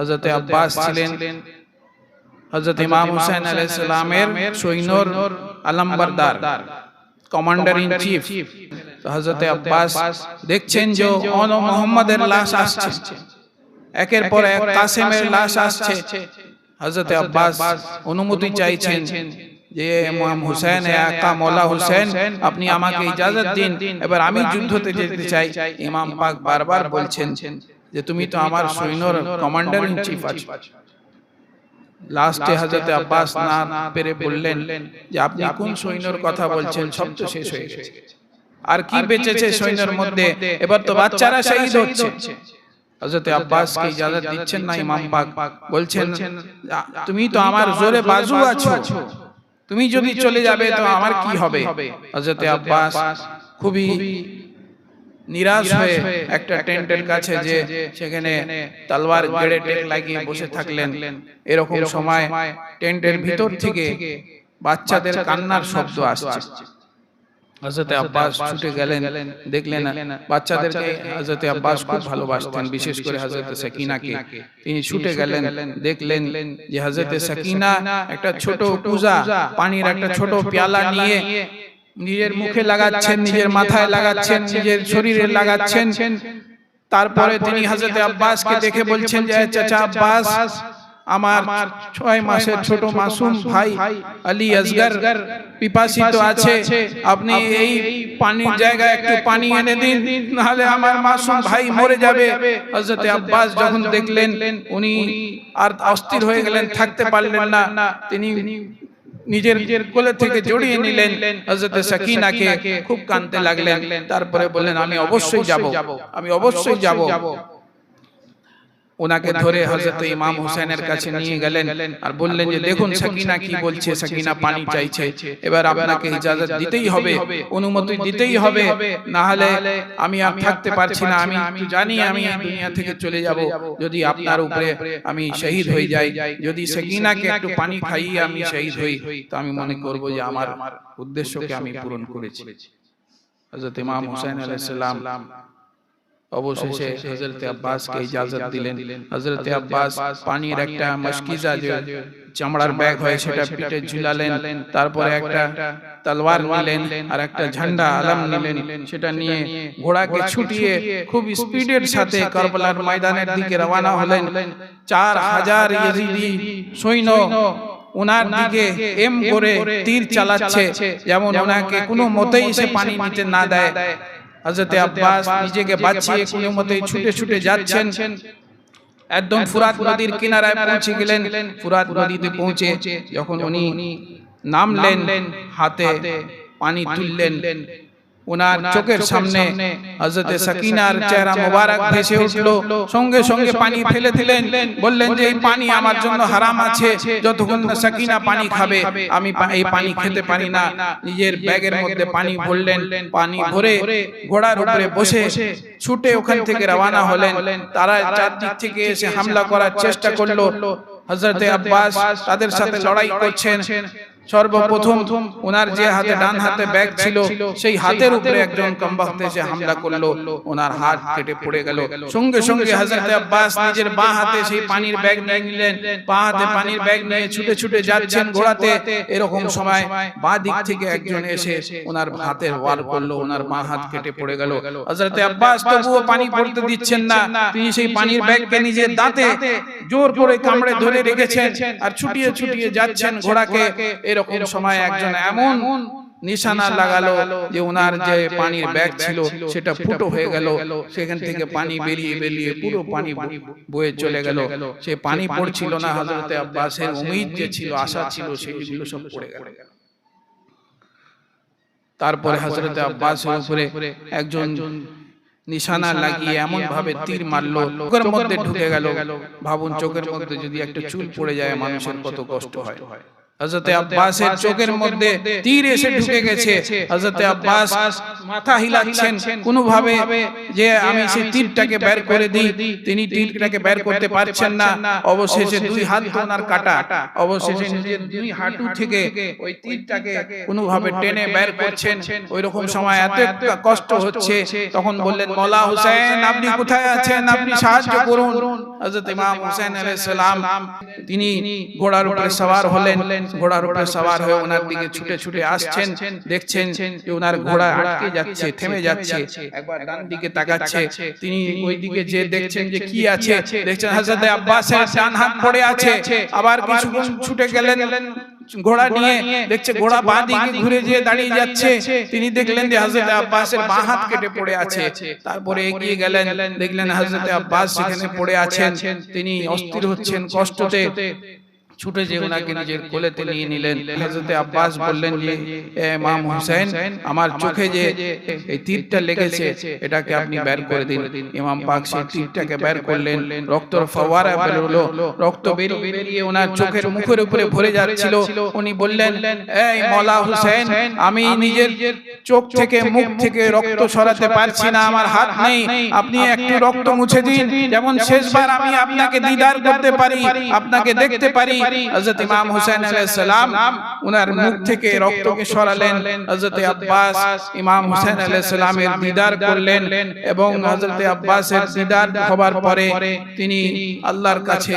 হযরত আব্বাস ছিলেন হযরত ইমাম হুসাইন আলাইহিস সালামের সৈন্যর আলমবরদার, কমান্ডার ইন চিফ। তো হযরত আব্বাস দেখছেন যে মুহাম্মাদের লাশ আসছে, একের পর এক কাসেমের লাশ আসছে। হযরত আব্বাস অনুমতি চাইছেন যে ইমাম হুসাইন, আকা মওলা হুসাইন, আপনি আমাকে ইজাজত দিন, এবার আমি যুদ্ধতে যেতে চাই। ইমাম পাক বারবার বলছেন যে তুমি তো আমার সৈন্যর কমান্ডার ইন চিফ আছো। লাস্টে হযরত আব্বাস না পেরে বললেন যে আপনি কোন সৈন্যর কথা বলছেন, সব তো শেষ হয়ে গেছে, আর কি বেঁচেছে সৈন্যর মধ্যে, এবার তো বাচ্চারা শহীদ হচ্ছে। হযরত আব্বাস কে ইজাজত দিচ্ছেন না ইমাম পাক, বলছেন তুমি তো আমার জোরে বাজু আছো, তুমি যদি চলে যাবে তো আমার কি হবে। হযরত আব্বাস খুবই নিরাশ হয়ে একটা টেন্টের কাছে যে সেখানে তলোয়ার গেড়ে টেক লাগিয়ে বসে থাকলেন। এরকম সময় টেন্টের ভিতর থেকে বাচ্চাদের কান্নার শব্দ আসছে। হযরত আব্বাস ছুটে গেলেন, দেখলেন বাচ্চাদেরকে হযরত আব্বাস খুব ভালোবাসতেন, বিশেষ করে হযরত সাকিনাকে। তিনি ছুটে গেলেন, দেখলেন যে হযরত সাকিনা একটা ছোট কুজা পানির একটা ছোট পেয়ালা নিয়ে নিজের মুখে লাগাচ্ছেন, নিজের মাথায় লাগাচ্ছেন, নিজের শরীরে লাগাচ্ছেন। তারপরে তিনি হযরত আব্বাসকে দেখে বলছেন যে চাচা আব্বাস, আমার 6 মাসের ছোট মাসুম ভাই আলী আসগর পিপাসিত আছে, আপনি এই পানির জায়গায় একটু পানি এনে দিন, নাহলে আমার মাসুম ভাই মরে যাবে। হযরত আব্বাস যখন দেখলেন উনি আর অস্থির হয়ে গেলেন, থাকতে পারলেন না, তিনি নিজের কোলে থেকে জড়িয়ে নিলেন হযরত সাকিনাকে, খুব কাঁদতে লাগলেন। তারপরে বললেন আমি অবশ্যই যাব, আমি অবশ্যই যাব। ওনাকে ধরে হযরত ইমাম হুসাইনের কাছে নিয়ে গেলেন আর বললেন যে দেখুন সাকিনা কি বলছে, সাকিনা পানি চাইছে, এবার আপনাকে ইজাজত দিতেই হবে, অনুমতি দিতেই হবে, না হলে আমি আর থাকতে পারছি না, আমি জানি আমি দুনিয়া থেকে চলে যাব, যদি আপনার উপরে আমি শহীদ হয়ে যাই, যদি সাকিনাকে একটু পানি খাইয়ে আমি শহীদ হই, তো আমি মনে করব যে আমার উদ্দেশ্যকে আমি পূরণ করেছি। হযরত ইমাম হুসাইন আলাইহিস সালাম অবশেষে হযরত আব্বাসকে ইজাজত দিলেন। হযরত আব্বাস পানির একটা মশকিজা, যে চামড়ার ব্যাগ হয়, সেটা পিঠে ঝুলালেন। তারপরে একটা তলোয়ার নিলেন আর একটা ঝান্ডা আলম নিলেন, সেটা নিয়ে ঘোড়াকে ছুটিয়ে খুব স্পিডের সাথে কারবালার ময়দানের দিকে রওনা হলেন। 4000 ইয়েজিদি সৈন্য ওনার দিকে এম করে তীর চালাচ্ছে, যেমন ওনাকে কোনো মতেই সে পানি নিতে না দেয়। হযরত আব্বাস নিজেকে বাঁচিয়ে কোনো মতেই ছুটে ছুটে যাচ্ছেন। একদম ফুরাত নদীর কিনারায় পৌঁছে গেলেন। ফুরাত নদীতে পৌঁছে যখন উনি নামলেন, হাতে পানি তুললেন, ওনার চোখের সামনে হযরত সাকিনার চেহারা মোবারক ভেসে উঠলো। সঙ্গে সঙ্গে পানি ফেলে দিলেন, বললেন যে এই পানি আমার জন্য হারাম আছে, যতক্ষণ না সাকিনা পানি খাবে আমি এই পানি খেতে পারি না। নিজের ব্যাগের মধ্যে পানি ভরলেন, পানি ভরে ঘোড়ার উপরে বসে ছুটে ওখান থেকে রওনা হলেন। তারা চারদিক থেকে এসে হামলা করার চেষ্টা করলো। হযরত আব্বাস তাদের সাথে লড়াই করছেন। সর্বপ্রথম ওনার যে হাতে ডান হাতে ব্যাগ ছিল, সেই হাতের উপরে একজন কমবখত এসে হামলা করলো, ওনার হাত কেটে পড়ে গেল। সঙ্গে সঙ্গে হযরত আব্বাস নিজের বাঁ হাতে সেই পানির ব্যাগ নিয়ে নিলেন, বাঁ হাতে পানির ব্যাগ নিয়ে ছুটে ছুটে যাচ্ছেন ঘোড়াতে। এরকম সময় বাঁ দিক থেকে একজন এসে ওনার হাতের ওয়ার করলো, ওনার বাঁ হাত কেটে পড়ে গেল। হযরত আব্বাস তবুও পানি পড়তে দিচ্ছেন না, তিনি সেই পানির ব্যাগকে নিজের দাঁতে জোর করে কামড়ে ধরে রেখেছেন আর ছুটিয়ে ছুটিয়ে যাচ্ছেন ঘোড়াকে। এরকম সময় একজন এমন নিশানা লাগালো যে ওনার যে পানির ব্যাগ ছিল সেটা ফুটো হয়ে গেল, সেখান থেকে পানি বেরিয়ে বেরিয়ে পুরো পানি বয়ে চলে গেল। সে পানি পড়ছিল না, হযরত আব্বাসের উম্মীদ যে ছিল, আশা ছিল, সেগুলো সব পড়ে গেল। তারপরে হযরত আব্বাসের উপরে একজন নিশানা লাগিয়ে এমন ভাবে তীর মারলো, চোখের মধ্যে ঢুকে গেল। ভাবুন, চোখের মধ্যে যদি একটা চুল পড়ে যায় মানুষের কত কষ্ট হয়। হযরতে আব্বাসের চোখের মধ্যে তীর এসে ঢুকে গেছে। হযরতে আব্বাস মাথা হিলাচ্ছেন কোনোভাবে যে আমি সেই তীরটাকে বের করে দিই, তিনি তীরটাকে বের করতে পারছেন না। অবশেষে দুই হাত ওনার কাটা, অবশেষে নিজের দুই হাঁটু থেকে ওই তীরটাকে কোনোভাবে টেনে বের করছেন। ওই রকম সময় এত কষ্ট হচ্ছে, তখন বললেন মওলা হোসেন আপনি কোথায় আছেন, আপনি সাহায্য করুন। হযরত ইমাম হোসেন আলাইহিস সালাম তিনি ঘোড়ার উপরে সওয়ার হলেন, ঘোড়ার উপরে সওয়ার হয়ে ওনার দিকে ছুটে ছুটে আসছেন। দেখছেন যে ওনার ঘোড়া আটকে যাচ্ছে, থেমে যাচ্ছে, একবার ডান দিকে তাকাচ্ছে, তিনি ওই দিকে যে দেখছেন যে কি আছে, দেখছেন হযরত আব্বাসের ডান হাত পড়ে আছে। আবার কিছুক্ষণ ছুটে গেলেন ঘোড়া নিয়ে, দেখছে ঘোড়া বাঁ দিকে ঘুরে যেয়ে দাঁড়িয়ে যাচ্ছে। তিনি দেখলেন যে হযরত আব্বাসের বাঁ হাত কেটে পড়ে আছে। তারপরে এগিয়ে গেলেন, দেখলেন হযরত আব্বাস সেখানে পড়ে আছেন। তিনি অস্থির হচ্ছেন কষ্টতে, ছুটে যে ওনাকে নিজের কোলেতে নিয়ে নিলেন। হযরত আব্বাস বললেন যে ইমাম হোসেন আমার চোখে যে এই তীরটা লেগেছে এটাকে আপনি বের করে দিন। ইমাম পাক সেই তীরটাকে বের করলেন, রক্তের ফোয়ারা বেরোলো, রক্ত বেরিয়ে ওনার চোখের মুখের উপরে ভরে যাচ্ছিল। উনি বললেন এই মওলা হোসেন আমি নিজের চোখ থেকে মুখ থেকে রক্ত সরাতে পারছি না, আমার হাত নেই, আপনি একটু রক্ত মুছে দিন, যেমন শেষবার আমি আপনাকে দিদার করতে পারি, আপনাকে দেখতে পারি। হযরত ইমাম হোসেন আলাইহিস সালাম ওনার মুখ থেকে রক্তকে সরালেন। হযরত আব্বাস ইমাম হোসেন আলাইহিস সালামের দিদার করলেন এবং হযরত আব্বাসের দিদার হবার পরে তিনি আল্লাহর কাছে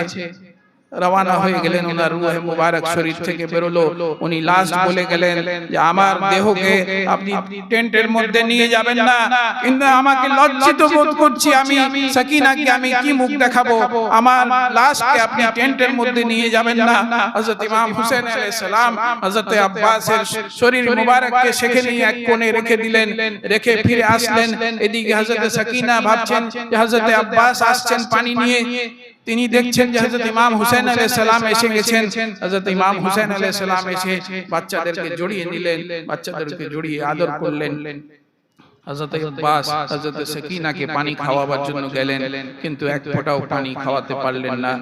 রওনা হয়ে গেলেন। ওনার রূহে মুবারক শরীর থেকে বেরোলো। উনি লাস্ট বলে গেলেন যে আমার দেহকে আপনি টেন্টের মধ্যে নিয়ে যাবেন না, কিন্তু আমাকে লজ্জিত বোধ করছি, আমি সাকিনাকে আমি কি মুখ দেখাবো, আমার লাশকে আপনি টেন্টের মধ্যে নিয়ে যাবেন না। হযরত ইমাম হোসেন আলাইহিস সালাম হযরত আব্বাসের শরীর মুবারককে সেখানেই এক কোণে রেখে দিলেন, রেখে ফিরে আসলেন। এদিকে হযরত সাকিনা ভাবছেন যে হযরত আব্বাস আসছেন পানি নিয়ে, তিনি দেখছেন যে হযরত ইমাম হোসেন আলাইহিস সালাম এসে গেছেন। হযরত ইমাম হোসেন আলাইহিস সালাম এসে বাচ্চাদেরকে জড়িয়ে নিলেন, বাচ্চাদেরকে জড়িয়ে আদর করলেন। হযরত আব্বাস হযরত সাকিনাকে পানি খাওয়াবার জন্য গেলেন, কিন্তু এক ফোঁটাও পানি খাওয়াতে পারলেন না।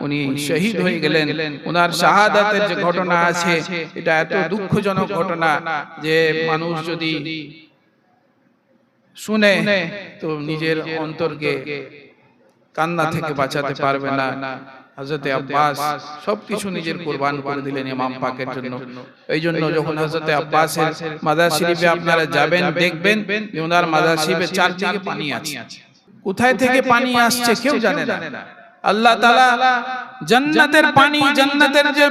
উনি শহীদ হয়ে গেলেন। ওনার শাহাদাতের যে ঘটনা আছে এটা এত দুঃখজনক ঘটনা যে মানুষ যদি শুনে তো নিজের অন্তরকে কান্না থেকে বাঁচাতে পারবে না। হযরত আব্বাস সবকিছু নিজের কুরবান করে দিলেন ইমাম পাকের জন্য। এই জন্য যখন হযরত আব্বাসের মাজার শরীফে আপনারা যাবেন দেখবেন যে ওনার মাজার শরীফে চারদিকে পানি আছে। কোথায় থেকে পানি আসছে কেউ জানে না। আল্লাহ তাআলা জান্নাতের পানি, জান্নাতের যে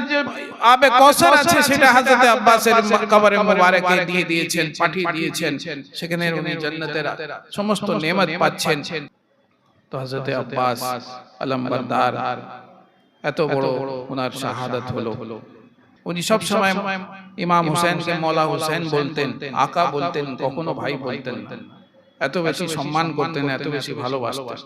আবে কাউসার আছে সেটা হযরত আব্বাসের কবরে মুবারকে দিয়ে দিয়েছেন, পাঠিয়ে দিয়েছেন। সেখানে উনি জান্নাতের সমস্ত নেয়ামত পাচ্ছেন। তো হযরত আব্বাস আলমবরদার এত বড় ওনার শাহাদাত হলো। উনি সব সময় ইমাম হোসেনকে মওলা হোসেন বলতেন, আকা বলতেন, কখনো ভাই বলতেন না। এত বেশি সম্মান করতেন, এত বেশি ভালোবাসতেন।